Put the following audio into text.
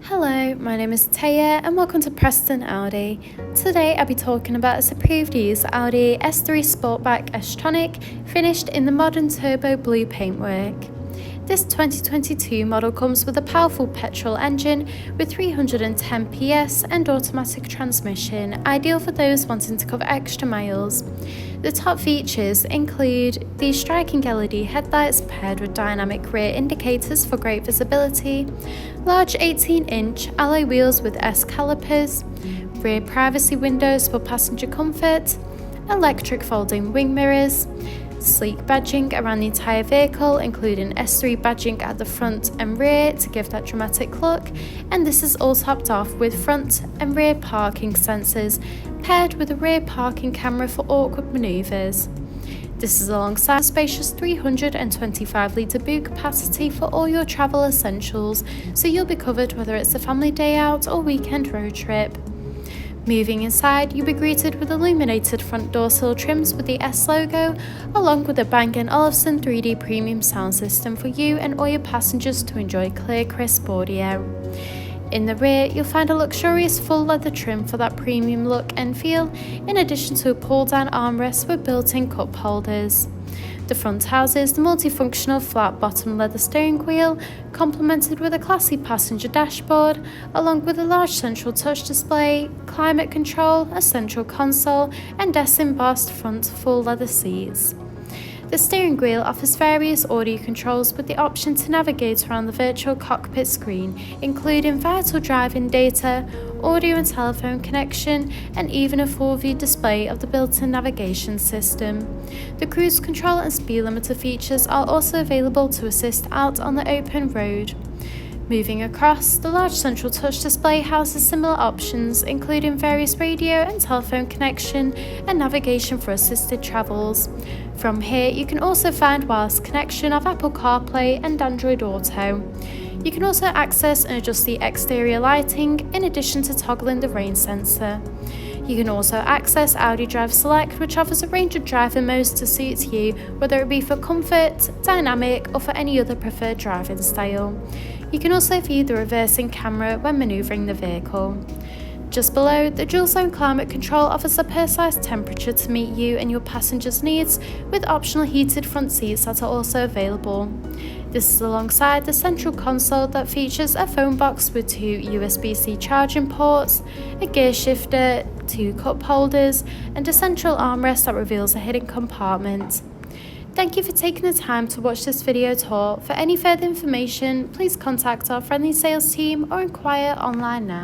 Hello, my name is Taya and welcome to Preston Audi. Today I'll be talking about its approved use Audi S3 Sportback S-Tronic finished in the modern turbo blue paintwork. This 2022 model comes with a powerful petrol engine with 310 PS and automatic transmission, ideal for those wanting to cover extra miles. The top features include the striking LED headlights paired with dynamic rear indicators for great visibility, large 18-inch alloy wheels with S calipers, rear privacy windows for passenger comfort, electric folding wing mirrors, sleek badging around the entire vehicle, including S3 badging at the front and rear to give that dramatic look, and this is all topped off with front and rear parking sensors paired with a rear parking camera for awkward manoeuvres. This is alongside a spacious 325-litre boot capacity for all your travel essentials, so you'll be covered whether it's a family day out or weekend road trip. Moving inside, you'll be greeted with illuminated front door sill trims with the S logo, along with a Bang & Olufsen 3D premium sound system for you and all your passengers to enjoy clear, crisp audio. In the rear, you'll find a luxurious full leather trim for that premium look and feel, in addition to a pull-down armrest with built-in cup holders. The front houses the multifunctional flat-bottom leather steering wheel, complemented with a classy passenger dashboard, along with a large central touch display, climate control, a central console, and S-embossed front full leather seats. The steering wheel offers various audio controls with the option to navigate around the virtual cockpit screen, including vital driving data, audio and telephone connection, and even a full view display of the built-in navigation system. The cruise control and speed limiter features are also available to assist out on the open road. Moving across, the large central touch display houses similar options, including various radio and telephone connection and navigation for assisted travels. From here, you can also find wireless connection of Apple CarPlay and Android Auto. You can also access and adjust the exterior lighting, in addition to toggling the rain sensor. You can also access Audi Drive Select, which offers a range of driving modes to suit you, whether it be for comfort, dynamic, or for any other preferred driving style. You can also view the reversing camera when manoeuvring the vehicle. Just below, the dual zone climate control offers a personalised temperature to meet you and your passengers' needs, with optional heated front seats that are also available. This is alongside the central console that features a phone box with 2 USB-C charging ports, a gear shifter, 2 cup holders, and a central armrest that reveals a hidden compartment. Thank you for taking the time to watch this video tour. For any further information, please contact our friendly sales team or inquire online now.